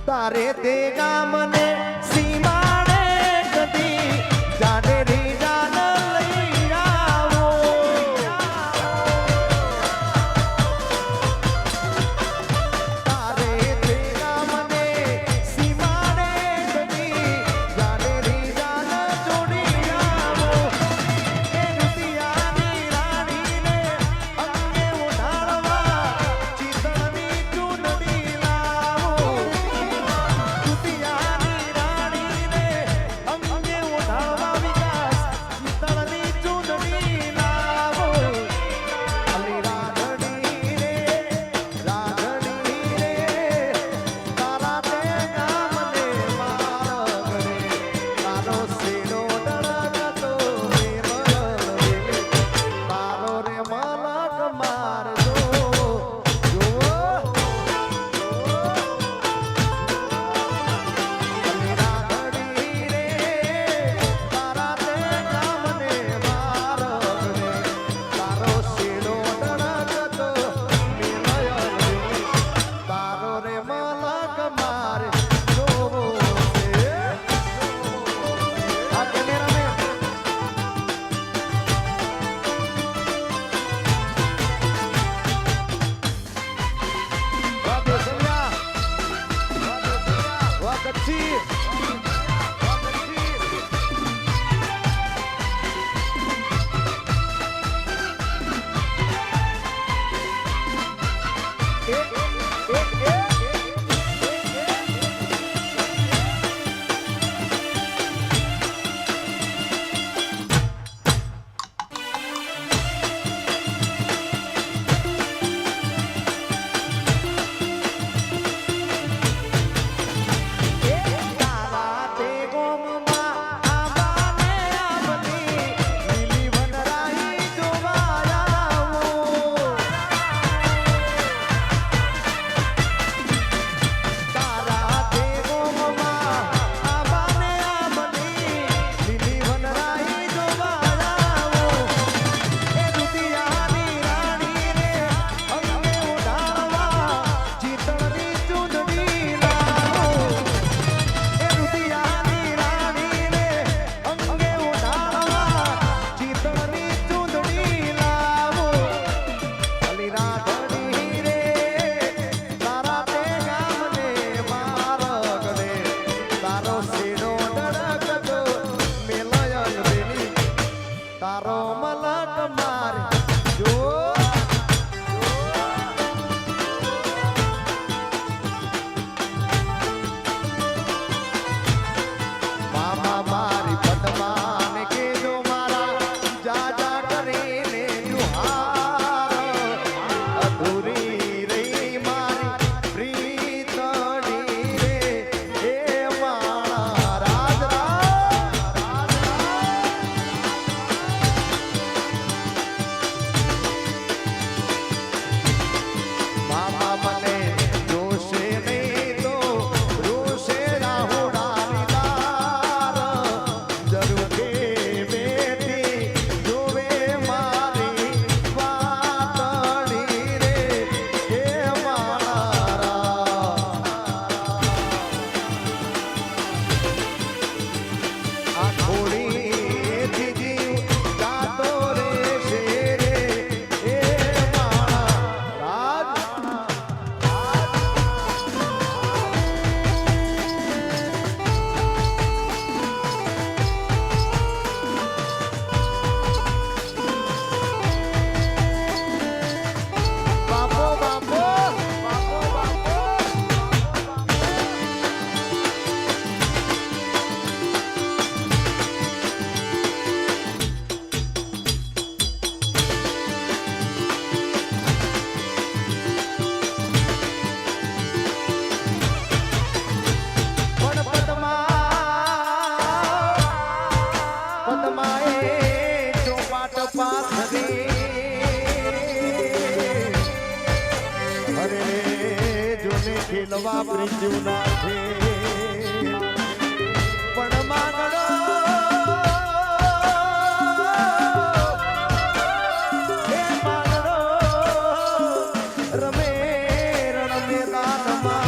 તારે તે ગામને સીમાડે કદી જાડે રી જાન લઈ આવો તારે તે ગામને સીમાડે કદી જાડે રી જાન જોડી આવો એ રૂપિયાની રાણીને અંગે ઉડાડવા ચિતળની ચૂંદડી લાવો રૂપિયાની રાણીને અંગે ઉડાડવા વિકાસ ચિતળની ચૂંદડી લાવો અલી રાધડી રે તારા તે ગામને મારગડે તારો સેડો ડળગતો તારો રે મલક મારજો અલી રાધડી રે તારા તે ગામને મારગડે તારો સેડો ડળગતો તારો રે મલક મારજો આ કેમેરામેન વાહ બેસલિયા વાહ કચ્છી તારા તે ગોમમાં આબાને આબની લીલી વનરાઈ જોવા આવો તારા તે ગોમમાં આબાને આબની લીલી વનરાઈ જોવા આવો એ રૂપિયાની રાણીને અંગે ઉડાડવા ચિતળની ચૂંદડી લાવો એ રૂપિયાની રાણીને અંગે ઉડાડવા ચિતળની ચૂંદડી લાવો અલી રાધડી રે તારા તે ગામને મારગડે તારો સેડો ડળગતો મેલયન બેની તારો મલક મારજો મામા મારી પદ્માને કેજો મારા જાજા કરીને જુહાર અધૂરી રહી મારી પ્રીતડી રે એ મારા રાજરા મામા મને જોશે નહીં તો રોશે રાહુડાની દાર જરૂર કે બેટી જોવે મારી વાતડી રે હે મારા આ ઘોડીથી જીવ જાતો રહેશે રે હે મારા રાજ બાપો બાપો બાપો બાપો પણ પદ્માએ ચોપાટ પાથરી અરે જોને ખેલવા પ્રીત્યું ના છે પણ માંગણો હે માંગણો રમે રણ મેદાનમાં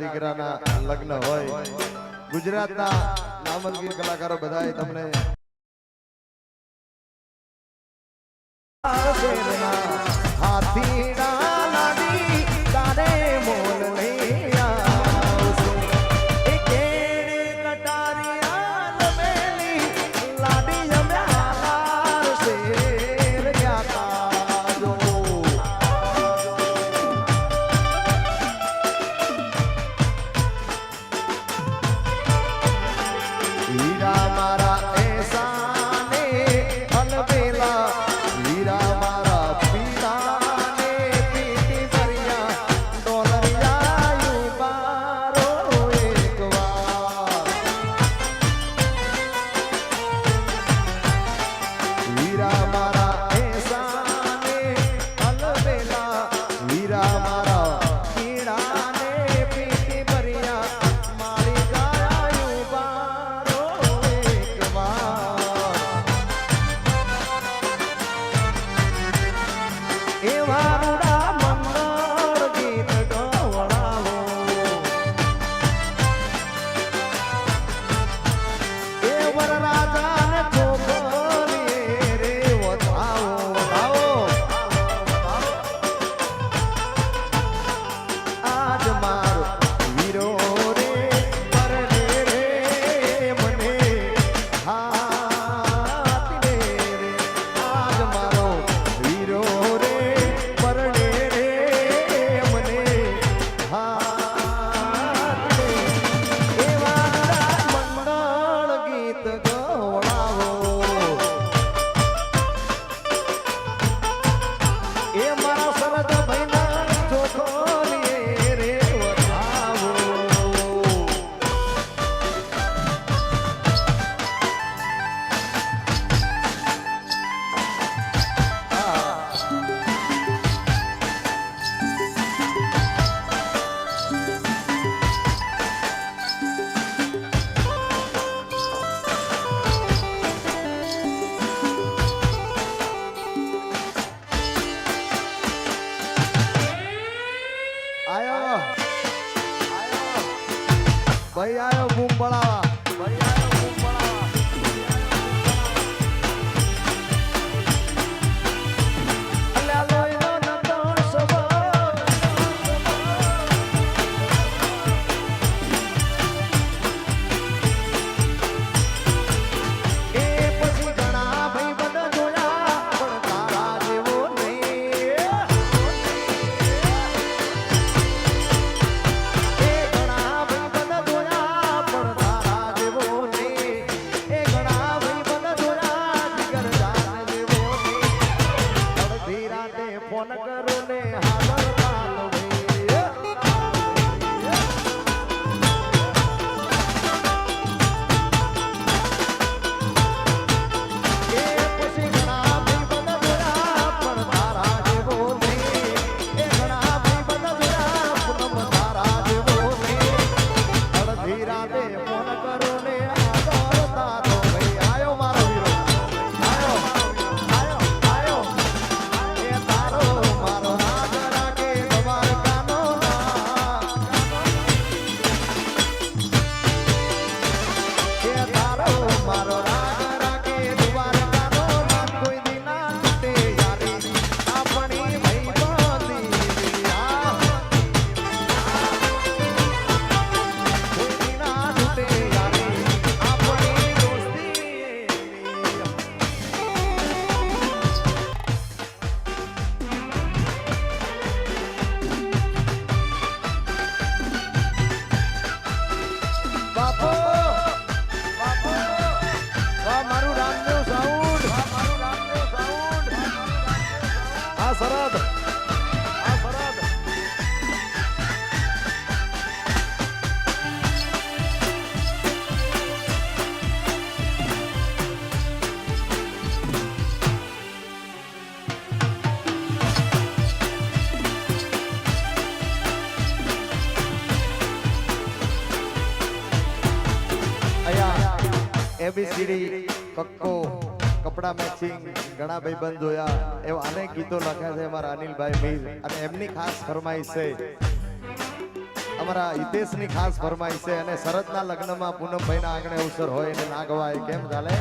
દીકરાના લગ્ન હોય ગુજરાતના નામાંકિત કલાકારો બધાએ તમને હાથીના લાડી તારે મોલ લઈ આવશે એ કેડી કટારિયા લમેલી લાડી જમ્યા શેર ગયા જો હીરા મારા એસાને અલબેલા હીરા મારા પિતાને પીટી ભર્યા ડોલરિયા યુબારો એકવાર હીરા મારા એસાને અલબેલા હીરા મારા પીડાને પીટી ભર્યા મારી ગાયા યુબારો એકવાર એ વારુડા મંગળ ગીત ગવડાવો એ વરરાજાને છોકરીએ રે વધાવો આજ મારો વીરો રે પરણે રે મને હાથ રે આજ મારો વીરો રે પરણે રે મને હાથ રે એવા મંગળ ગીત ગવડાવો એ મારા સરદ ભાઈના છોકરીએ રે વધાવો આયો ભાઈ આયો બૂમ પડાવા ભાઈ આયો બૂમ પડાવા અલ્યા લોહીનો નતો સબર એ પછી ઘણા ભાઈ બધા જોયા પણ તારા જેવો નહીં એ ઘણા ભાઈ બધા જોયા પણ તારા જેવો નહીં એ ઘણા ભાઈ બધા જોયા જીગર જાન જેવો નહીં અડધી રાતે ફોન કરો ને હાલર તાલ એ પછી ઘણા ભાઈ બધા જોયા પણ તારા જેવો નહીં એ ઘણા ભાઈ બધા જોયા પૂનમ તારા જેવો નહીં અડધી રાતે ફોન કરો ને હાલર તારો ભાઈ આયો મારો વીરો આયો એ તારો મારો રાગ રાગે દ્વારકાનો એ તારો મારો રાગ રાગે દ્વારકાનો કોઈ દિના તૂટે યારી આપણી ભાઈબંધી આ કોઈ દિના તૂટે યારી આપણી દોસ્તી બાપો બાપો વાહ મારું રામદેવ સાઉન્ડ આ સરદ એબીસીડી કક્કો કપડા મેચિંગ ઘણા ભાઈબંધ જોયા એવા અનેક ગીતો લખ્યા છે અમારા અનિલભાઈ મીર અને એમની ખાસ ફરમાઈશ છે અમારા હિતેશની ખાસ ફરમાઈશ છે અને શરદના લગ્નમાં પૂનમભાઈના આંગણે અવસર હોય એને ના ગવાય કેમ ચાલે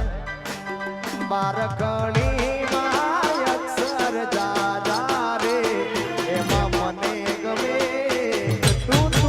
બારકણી માં અક્ષર જાજા રે એમાં મને ગમે તું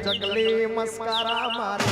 ચકલી મસ્કારા મારે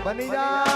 બની જા